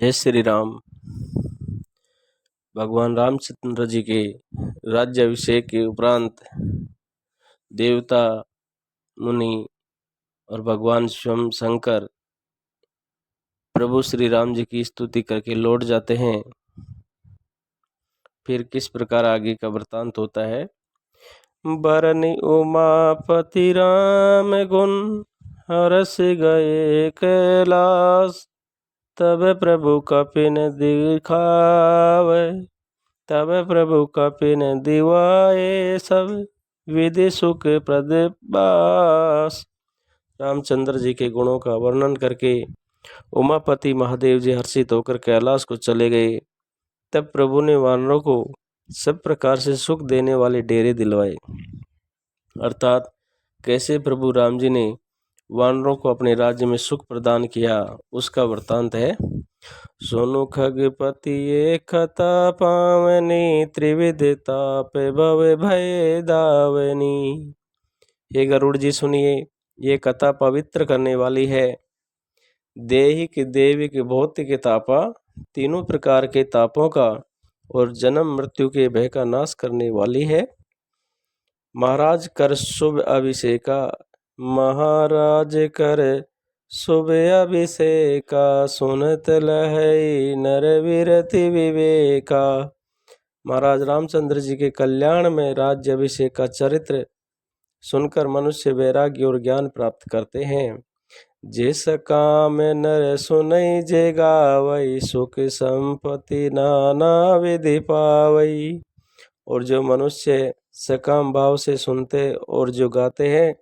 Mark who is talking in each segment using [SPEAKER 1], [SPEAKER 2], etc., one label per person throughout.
[SPEAKER 1] जय श्री राम। भगवान रामचंद्र जी के राज्याभिषेक के उपरांत देवता, मुनि और भगवान स्वयं शंकर प्रभु श्री राम जी की स्तुति करके लौट जाते हैं। फिर किस प्रकार आगे का वृतांत होता है। बरनि उमापति राम गुण हरस गए कैलाश, तब प्रभु कपिन दिखावे, तब प्रभु कपिन दिवाए सब विधि सुख प्रदबास। रामचंद्र जी के गुणों का वर्णन करके उमापति महादेव जी हर्षित होकर कैलाश को चले गए। तब प्रभु ने वानरों को सब प्रकार से सुख देने वाले डेरे दिलवाए। अर्थात कैसे प्रभु राम जी ने वानरों को अपने राज्य में सुख प्रदान किया, उसका वृतांत है। सोनु खगपति एक खता पावनी, त्रिविध ताप भव भय दावनी। हे गरुड़ जी सुनिए, ये कथा पवित्र करने वाली है। देहिक देविक भौतिक तापा, तीनों प्रकार के तापों का और जन्म मृत्यु के भय का नाश करने वाली है। महाराज कर शुभ अभिषेका, महाराज कर शुभ अभिषेका, सुनत लहई नर विरति विवेका। महाराज रामचंद्र जी के कल्याण में राज्य अभिषेक का चरित्र सुनकर मनुष्य वैराग्य और ज्ञान प्राप्त करते हैं। जिस काम नर सुनई जे गावई, सुख संपत्ति नाना विधि पावई। और जो मनुष्य सकाम भाव से सुनते और जो गाते हैं,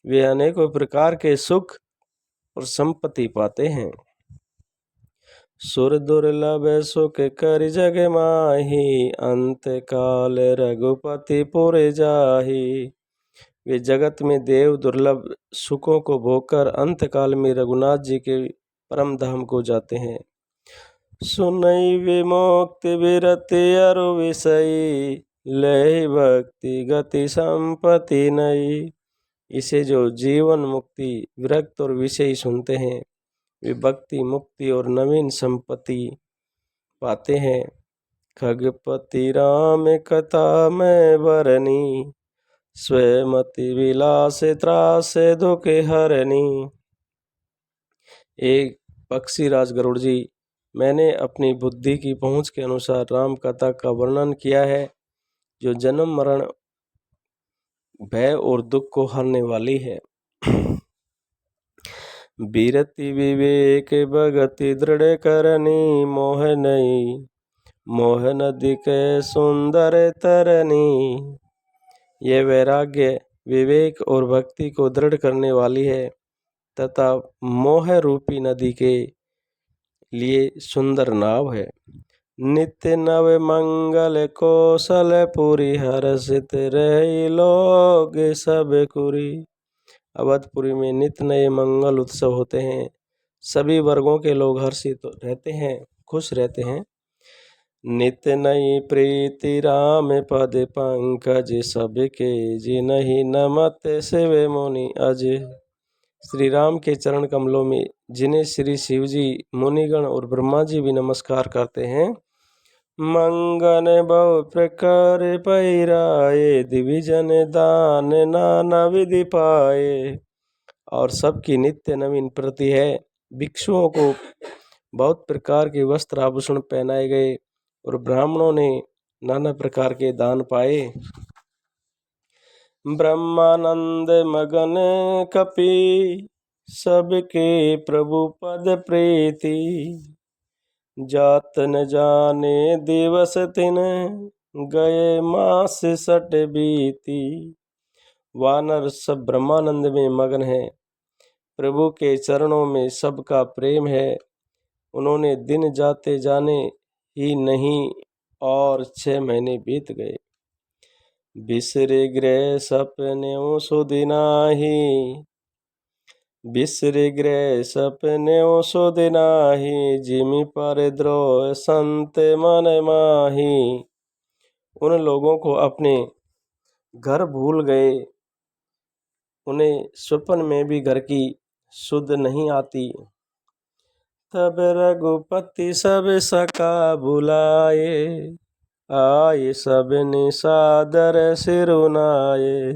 [SPEAKER 1] वे अनेकों प्रकार के सुख और संपत्ति पाते हैं। सुर दुर्लभ सुख कर जग माही, अंत काल रघुपति पुर जाही। वे जगत में देव दुर्लभ सुखों को भोगकर अंत काल में रघुनाथ जी के परम धाम को जाते हैं। सुनई विमुक्ति विरति अरु विषयी, लय भक्ति गति संपत्ति नई। इसे जो जीवन मुक्ति विरक्त और विषयी सुनते हैं, वे भक्ति मुक्ति और नवीन संपत्ति पाते हैं। खगपति राम कथा में बरनी, स्वयमति विलास त्रास दुख हरनी। एक पक्षी राज गरुड़ जी, मैंने अपनी बुद्धि की पहुंच के अनुसार राम कथा का वर्णन किया है, जो जन्म मरण भय और दुख को हरने वाली है। बीरति विवेक भगति दृढ़ करनी, मोह नहीं मोह नदी के सुंदर तरनी। यह वैराग्य विवेक और भक्ति को दृढ़ करने वाली है तथा मोह रूपी नदी के लिए सुंदर नाव है। नित्य नव मंगल कौशल पूरी, हर्षित रही लोग सब कुरी। अवधपुरी में नित्य नए मंगल उत्सव होते हैं, सभी वर्गों के लोग हर्षित रहते हैं, खुश रहते हैं। नित्य नई प्रीति राम पद पंकज, सबके जिनहि नमत शिव मुनि अज। श्री राम के चरण कमलों में जिन्हें श्री शिव जी, मुनिगण और ब्रह्मा जी भी नमस्कार करते हैं। मंगन बहु प्रकार पैराए, दिविजन दान नाना विधि पाए। और सबकी नित्य नवीन प्रति है। भिक्षुओं को बहुत प्रकार के वस्त्र आभूषण पहनाए गए और ब्राह्मणों ने नाना प्रकार के दान पाए। ब्रह्मानंद मगन कपि, सबके प्रभु पद प्रीति। जात न जाने दिवस दिन, गए मास सट बीती। वानर सब ब्रह्मानंद में मगन है, प्रभु के चरणों में सबका प्रेम है। उन्होंने दिन जाते जाने ही नहीं और 6 महीने बीत गए। बिसरे गृह सपने सुदिनाही, बिसरे गृह सपने सुदिनाही। जिमि पर द्रोह संत मन माही। उन लोगों को अपने घर भूल गए, उन्हें स्वप्न में भी घर की सुध नहीं आती। तब रघुपति सब सखा बुलाए, आए सब निसादर सिरुनाए।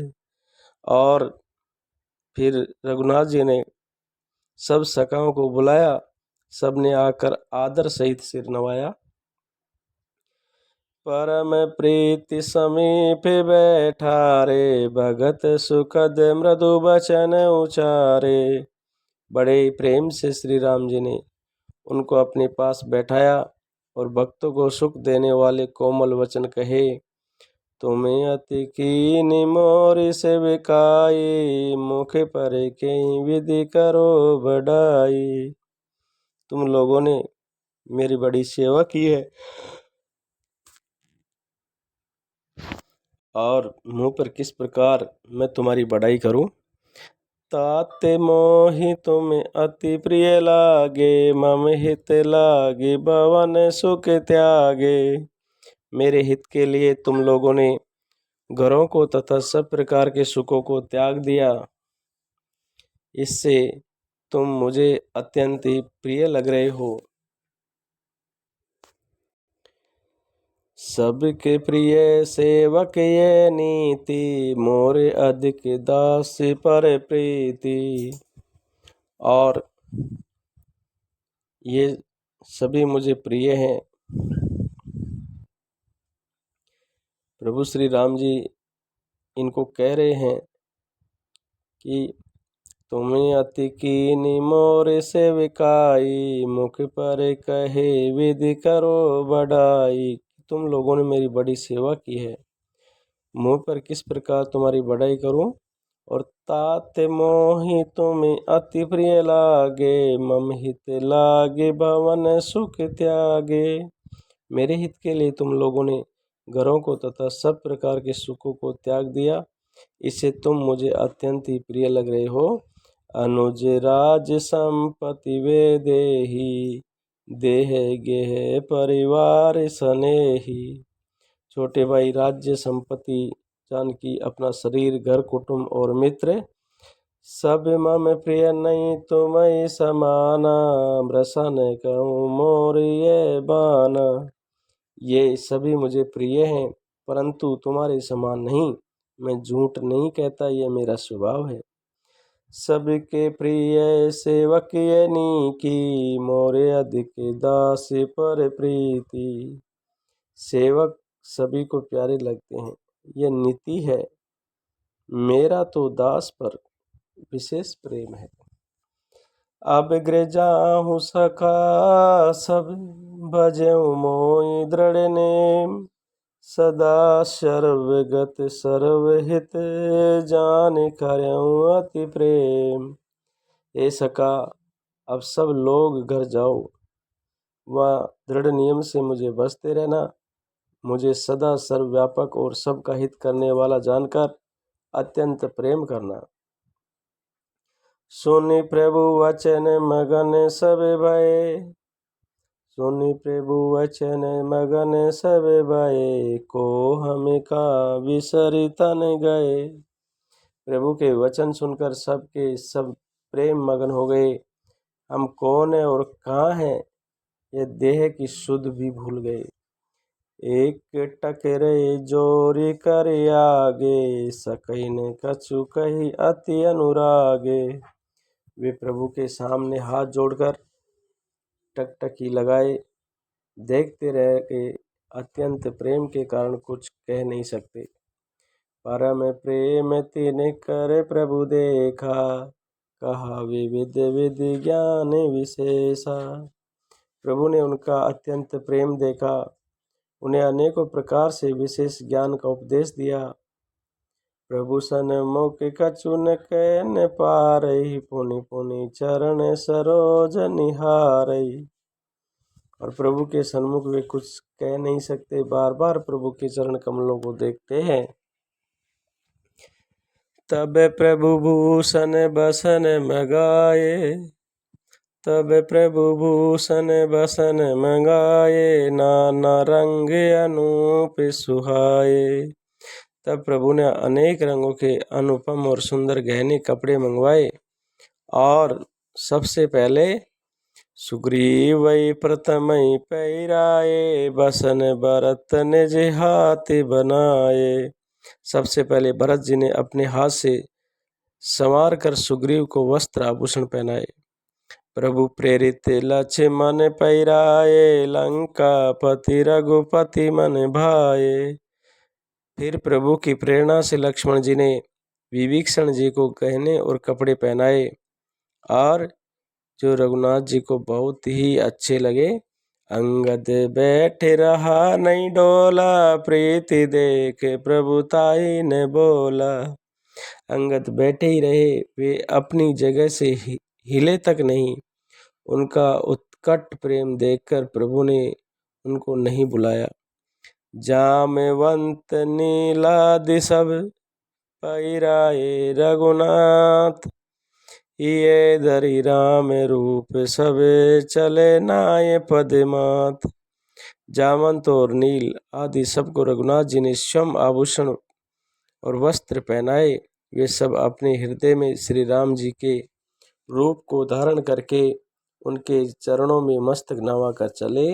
[SPEAKER 1] और फिर रघुनाथ जी ने सब सखाओं को बुलाया, सबने आकर आदर सहित सिर नवाया। परम प्रीति समीप बैठारे, भगत सुखद मृदु बचन उचारे। बड़े प्रेम से श्री राम जी ने उनको अपने पास बैठाया और भक्तों को सुख देने वाले कोमल वचन कहे। तुम्हें अति कीनी मोरी से बिकाई, मुख पर कई विधि करो बढ़ाई। तुम लोगों ने मेरी बड़ी सेवा की है और मुँह पर किस प्रकार मैं तुम्हारी बढ़ाई करूं। ताते मोहि तुम्हें अति प्रिय लागे, मम हित लागे भवन सुख त्यागे। मेरे हित के लिए तुम लोगों ने घरों को तथा सब प्रकार के सुखों को त्याग दिया। इससे तुम मुझे अत्यंत ही प्रिय लग रहे हो। सबके प्रिय सेवक ये नीति, मोरे अधिक दास पर प्रीति। और ये सभी मुझे प्रिय हैं। प्रभु श्री राम जी इनको कह रहे हैं कि तुम्हें अति कीनी मोरे सेविकाई, मुख पर कहे विधि करो बढ़ाई। तुम लोगों ने मेरी बड़ी सेवा की है, मुँह पर किस प्रकार तुम्हारी बढ़ाई करूं। और तात मोहि तुम्हें अति प्रिय लागे, मम हित लागे भवन सुख त्यागे। मेरे हित के लिए तुम लोगों ने घरों को तथा सब प्रकार के सुखों को त्याग दिया। इससे तुम मुझे अत्यंत ही प्रिय लग रहे हो। अनुज राज संपत्ति वे देही, देह गेह परिवार स्नेही। छोटे भाई राज्य संपत्ति जानकी, अपना शरीर, घर, कुटुंब और मित्र सब मम प्रिय नहीं तुम्हें समाना, रसन कहूँ मोर ये बाना। ये सभी मुझे प्रिय हैं, परंतु तुम्हारे समान नहीं। मैं झूठ नहीं कहता, ये मेरा स्वभाव है। सबके प्रिय सेवक ये नीकी, मोरे अधिक दास पर प्रीति। सेवक सभी को प्यारे लगते हैं, यह नीति है। मेरा तो दास पर विशेष प्रेम है। अब गृजाहु सखा सब, भजऊ मोहि दृढ़ नेम। सदा सर्वगत सर्वहित, जान करऊँ अति प्रेम। ए सखा, अब सब लोग घर जाओ, वह दृढ़ नियम से मुझे बसते रहना। मुझे सदा सर्वव्यापक और सबका हित करने वाला जानकर अत्यंत प्रेम करना। सुनि प्रभु वचन मगन सब भये, सुनि प्रभु वचन मगन सब भये। को हमें का विसरि तन गए। प्रभु के वचन सुनकर सबके सब प्रेम मगन हो गए। हम कौन है और कहाँ हैं, ये देह की शुद्ध भी भूल गए। एक टकरे जोरी कर आगे, सकई ने कछु कही अति अनुरागे। वे प्रभु के सामने हाथ जोड़कर टकटकी लगाए देखते रह के अत्यंत प्रेम के कारण कुछ कह नहीं सकते। परम प्रेम तिन कर प्रभु देखा, कहा विविध विधि ज्ञान विशेषा। प्रभु ने उनका अत्यंत प्रेम देखा, उन्हें अनेकों प्रकार से विशेष ज्ञान का उपदेश दिया। प्रभु सन्मुख कछु न कहन पारई, पुनि पुनि चरण सरोज निहारई। और प्रभु के सन्मुख वे कुछ कह नहीं सकते, बार बार प्रभु के चरण कमलों को देखते हैं। तब प्रभु भूषण बसन मगाए, तब प्रभु भूषण बसन मंगाए। नाना रंग अनूप सुहाए। तब प्रभु ने अनेक रंगों के अनुपम और सुंदर गहने कपड़े मंगवाए और सबसे पहले सुग्रीवै प्रथमै पैराए, बसन भरत निज हाथ बनाए। सबसे पहले भरत जी ने अपने हाथ से संवार कर सुग्रीव को वस्त्र आभूषण पहनाए। प्रभु प्रेरित लक्ष्मण पैराए, लंका पति रघुपति मन भाए। फिर प्रभु की प्रेरणा से लक्ष्मण जी ने विभीषण जी को गहने और कपड़े पहनाए और जो रघुनाथ जी को बहुत ही अच्छे लगे। अंगद बैठे रहा नहीं डोला, प्रीति देख प्रभु ताई ने बोला। अंगद बैठे ही रहे, वे अपनी जगह से हिले तक नहीं। उनका उत्कट प्रेम देखकर प्रभु ने उनको नहीं बुलाया। जामवंत नीलादि सब पैराए रघुनाथ, ये धरि राम रूप सबे चले नाय पदमात। जामवंत और नील आदि सबको रघुनाथ जी ने स्वयं आभूषण और वस्त्र पहनाए। वे सब अपने हृदय में श्री राम जी के रूप को धारण करके उनके चरणों में मस्तक नवा कर चले।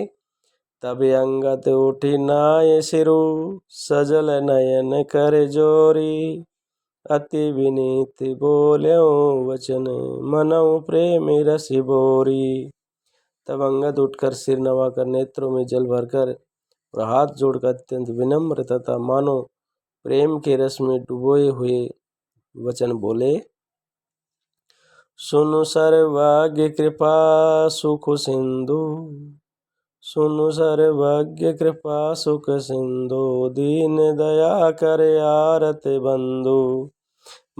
[SPEAKER 1] तबे अंगद उठी नाय सिरु, सजल नयन कर जोरी। अति विनीत बोल्यो वचन, मनऊ प्रेम रस बोरी। तब अंगद उठकर सिर नवाकर, नेत्रों में जल भरकर और हाथ जोड़कर अत्यंत विनम्र तथा मानो प्रेम के रस में डुबोए हुए वचन बोले। सुनु सर्वज्ञ कृपा सुख सिंधु, सुनु सर्वज्ञ कृपा सुख सिंधु। दीन दया कर आरत बंधु,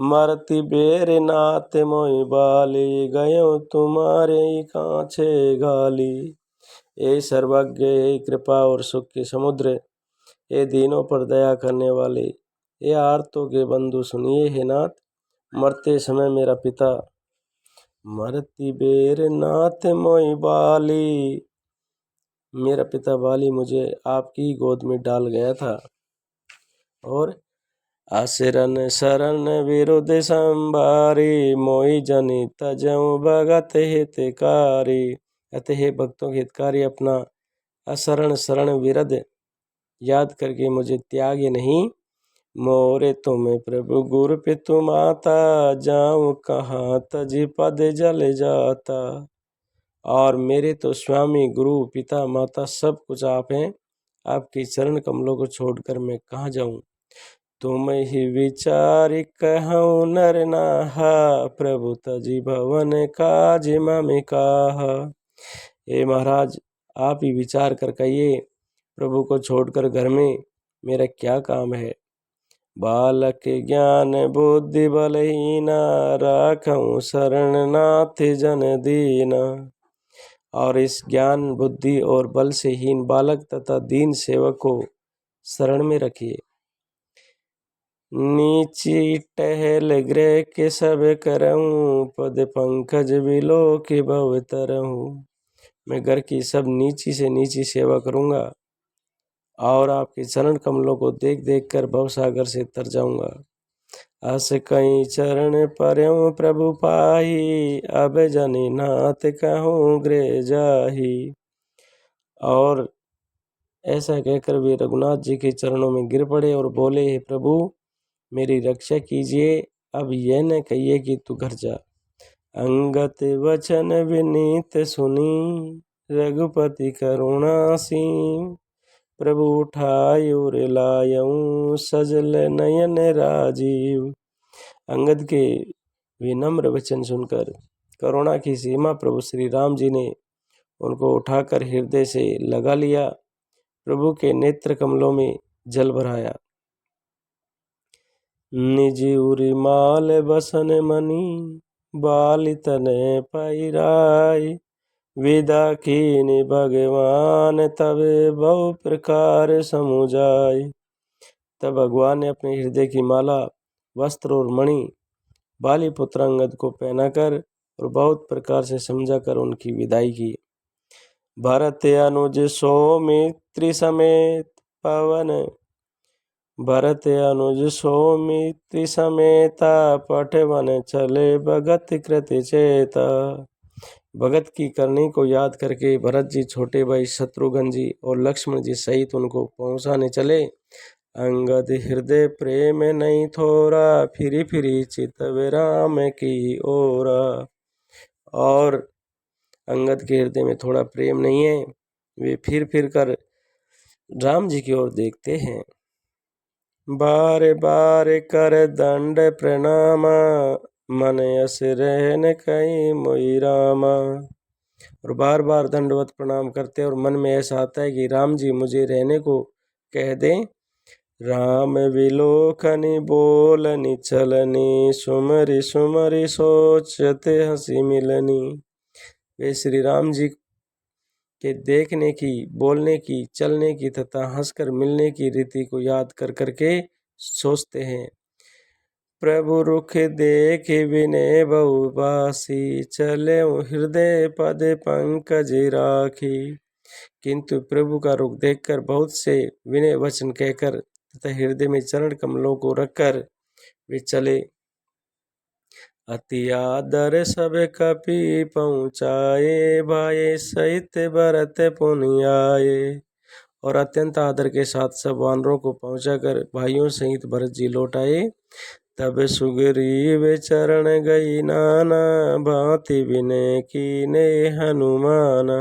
[SPEAKER 1] मरति बेर नाथ मोहि बाली। गयो तुम्हारे काछे गाली। ए सर्वज्ञ, ए कृपा और सुख के समुद्र, ए दीनों पर दया करने वाले, ए आर्तों के बंधु, सुनिए हे नाथ। मरते समय मेरा पिता मरति बेर नाथ मोहि बाली, मेरा पिता बाली मुझे आपकी गोद में डाल गया था। और आशरण शरण विरुद्ध संभारी, मोहि जनि तजऊ भगत हितकारी। अतः हे भक्तों के हितकारी, अपना असरण शरण विरुद्ध याद करके मुझे त्यागे नहीं। मोरे तुम्हें प्रभु गुरु पितु माता, जाऊं कहाँ तजी पद जल जाता। और मेरे तो स्वामी गुरु पिता माता सब कुछ आप हैं। आपके चरण कमलों को छोड़कर मैं कहाँ जाऊं। तुम ही विचारि कहूँ नर नाहा, प्रभु तजी भवन काज मम काहा। हे महाराज, आप ही विचार कर कहिए, प्रभु को छोड़कर घर में मेरा क्या काम है। बालक ज्ञान बुद्धि बलहीना, राखऊं शरण नाथ जन दीना। और इस ज्ञान बुद्धि और बल से हीन बालक तथा दीन सेवक को शरण में रखिए। नीची टहल गृह के सब करऊं, पद पंकज बिलो के भव तरऊं। मैं घर की सब नीची से नीची सेवा करूंगा और आपके चरण कमलों को देख देख कर भवसागर से तर जाऊंगा। अस कई चरण पर्यों प्रभु पाही, अब जनि नाथ कहूँ गृह जाही। और ऐसा कहकर वे रघुनाथ जी के चरणों में गिर पड़े और बोले, हे प्रभु मेरी रक्षा कीजिए, अब यह न कहिए कि तू घर जा। अंगत वचन विनीत सुनी, रघुपति करुणासी। प्रभु उठायो रे लायऊं, सजल नयन राजीव। अंगद के विनम्र वचन सुनकर करुणा की सीमा प्रभु श्री राम जी ने उनको उठाकर हृदय से लगा लिया, प्रभु के नेत्र कमलों में जल भराया। निज उरी माल बसन मनी, बाली तने पैराई। विदा कीनि भगवान तबे बहु प्रकार समुझाई। तब भगवान ने अपने हृदय की माला, वस्त्र और मणि बाली पुत्र अंगद को पहनाकर और बहुत प्रकार से समझाकर उनकी विदाई की। भरत अनुज सौमित्री समेत पवन, भरत अनुज सौमित्री समेता, पठवन चले भगत कृत चेता। भगत की करनी को याद करके भरत जी, छोटे भाई शत्रुघ्न जी और लक्ष्मण जी सहित उनको पहुंचाने चले। अंगद हृदय प्रेम नहीं थोरा, फिरी फिरी चितवे राम की ओरा। और अंगद के हृदय में थोड़ा प्रेम नहीं है, वे फिर कर राम जी की ओर देखते हैं। बारे बारे कर दंड प्रणामा, मन यस रहन कहीं मोई रामा। और बार बार दंडवत प्रणाम करते और मन में ऐसा आता है कि राम जी मुझे रहने को कह दें। राम विलोकनी बोलनी चलनी, सुमरी सुमरी सोचते हंसी मिलनी। वे श्री राम जी के देखने की, बोलने की, चलने की तथा हंसकर मिलने की रीति को याद कर करके सोचते हैं। प्रभु रुख देख विनय बहुबासी, चले हृदय पद पंकज राखी। किंतु प्रभु का रुख देखकर बहुत से विनय वचन कहकर तथा हृदय में चरण कमलों को रखकर वे चले। अति आदर सब कपि पहुँचाए, भाई सहित भरत पुनि आए। और अत्यंत आदर के साथ सब वानरों को पहुंचाकर भाइयों सहित भरत जी लौट आए। तब सुग्रीव चरण गई नाना, भांति विनय कीने हनुमाना।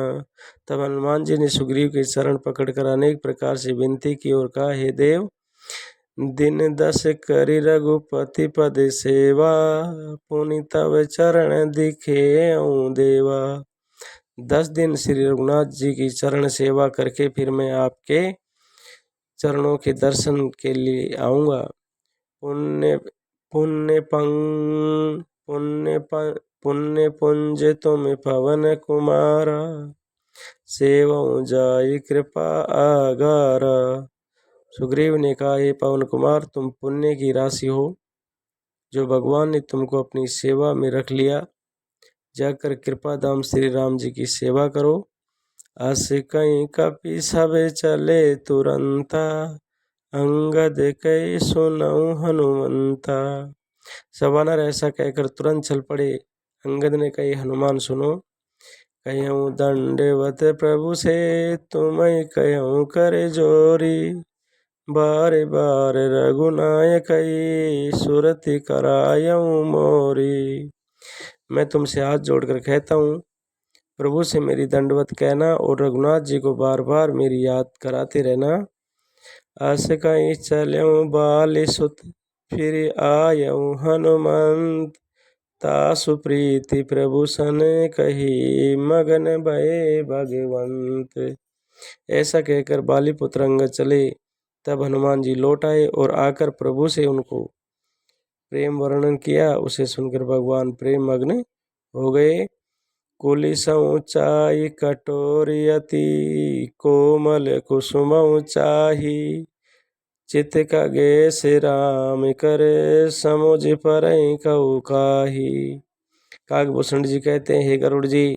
[SPEAKER 1] तब हनुमान जी ने सुग्रीव के चरण पकड़कर अनेक प्रकार से विनती की और कहा, हे देव, दिन 10 करि रघुपति पद सेवा, पुनि तब चरण दिखे देवा। 10 दिन श्री रघुनाथ जी की चरण सेवा करके फिर मैं आपके चरणों के दर्शन के लिए आऊँगा। पुण्य पुण्य पुण्य पुंज तुम पवन कुमारा, सेवऊँ जाई कृपा आगारा। सुग्रीव ने कहा, हे पवन कुमार, तुम पुण्य की राशि हो, जो भगवान ने तुमको अपनी सेवा में रख लिया। जाकर कृपा धाम श्री राम जी की सेवा करो। अस कहीं कपि सब चले तुरंता, अंगद कई सुनऊ हनुमंता। सवानर ऐसा कहकर तुरंत चल पड़े। अंगद ने कही, हनुमान सुनो। कहूँ दंडवत प्रभु से, तुम्हें कहूँ कर जोरी। बारे बार रघुनायक सुरति करायऊँ मोरी। मैं तुमसे हाथ जोड़कर कहता हूँ, प्रभु से मेरी दंडवत कहना और रघुनाथ जी को बार बार मेरी याद कराते रहना। अस कहीं चलऊँ बाल सुत, फिर आयऊँ हनुमंत। तासु प्रीति प्रभु सन कही, मगन भये भगवंत। ऐसा कहकर बाली पुत्र अंगद चले। तब हनुमान जी लौट आए और आकर प्रभु से उनको प्रेम वर्णन किया। उसे सुनकर भगवान प्रेम मग्न हो गए। कुलिस ऊंचाई कटोरी अति, कोमल कुसुम ऊंचाही। चित कगे से राम करे, समुझ पर कहु काही। कागभूषण जी कहते हैं, हे गरुड़ जी,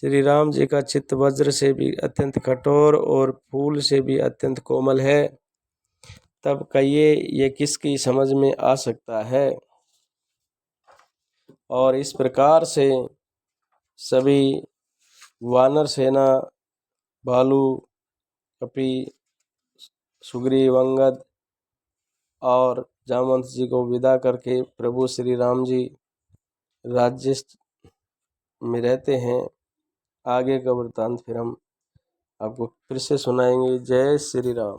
[SPEAKER 1] श्री राम जी का चित्त वज्र से भी अत्यंत कठोर और फूल से भी अत्यंत कोमल है। तब कहिए ये किसकी समझ में आ सकता है। और इस प्रकार से सभी वानर सेना, भालू, कपि, सुग्रीव, अंगद और जामवंत जी को विदा करके प्रभु श्री राम जी राज्य में रहते हैं। आगे का वृत्तांत फिर हम आपको फिर से सुनाएंगे। जय श्री राम।